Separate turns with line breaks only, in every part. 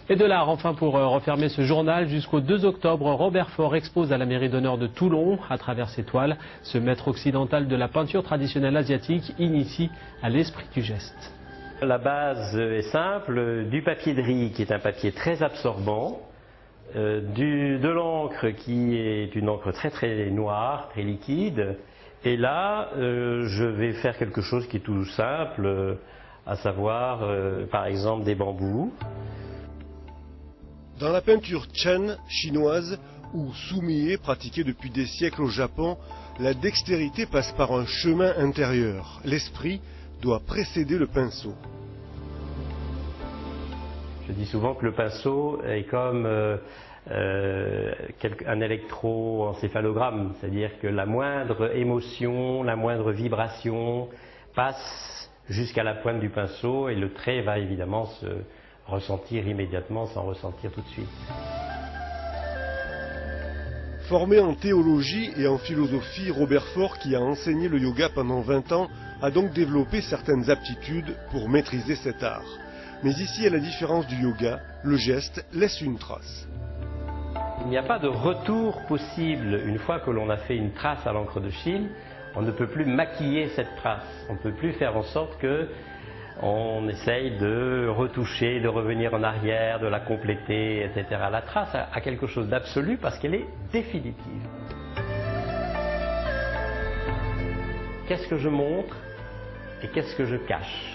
Et de l'art, enfin, pour refermer ce journal, jusqu'au 2 octobre, Robert Faure expose à la mairie d'honneur de Toulon. À travers ses toiles, ce maître occidental de la peinture traditionnelle asiatique initie à l'esprit du geste.
La base est simple, du papier de riz qui est un papier très absorbant, de l'encre qui est une encre très noire, très liquide. Et là, je vais faire quelque chose qui est tout simple, à savoir par exemple des bambous.
Dans la peinture Chen chinoise ou Sumie pratiquée depuis des siècles au Japon, la dextérité passe par un chemin intérieur. L'esprit doit précéder le pinceau.
Je dis souvent que le pinceau est comme un électroencéphalogramme, c'est-à-dire que la moindre émotion, la moindre vibration passe jusqu'à la pointe du pinceau et le trait va évidemment se ressentir immédiatement sans ressentir tout de suite.
Formé en théologie et en philosophie, Robert Faure, qui a enseigné le yoga pendant 20 ans, a donc développé certaines aptitudes pour maîtriser cet art. Mais ici, à la différence du yoga, le geste laisse une trace.
Il n'y a pas de retour possible. Une fois que l'on a fait une trace à l'encre de Chine, on ne peut plus maquiller cette trace. On ne peut plus faire en sorte que on essaye de retoucher, de revenir en arrière, de la compléter, etc. La trace a quelque chose d'absolu parce qu'elle est définitive. Qu'est-ce que je montre et qu'est-ce que je cache?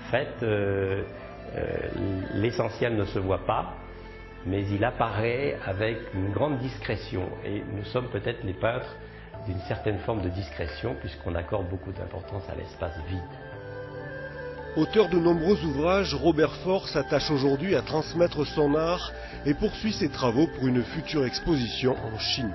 En fait, l'essentiel ne se voit pas, mais il apparaît avec une grande discrétion. Et nous sommes peut-être les peintres d'une certaine forme de discrétion, puisqu'on accorde beaucoup d'importance à l'espace vide.
Auteur de nombreux ouvrages, Robert Faure s'attache aujourd'hui à transmettre son art et poursuit ses travaux pour une future exposition en Chine.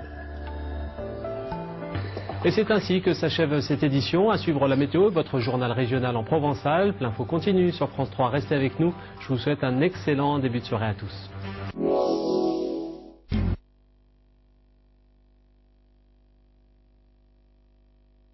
Et c'est ainsi que s'achève cette édition. À suivre la météo, votre journal régional en Provence-Alpes. L'info continue sur France 3. Restez avec nous. Je vous souhaite un excellent début de soirée à tous.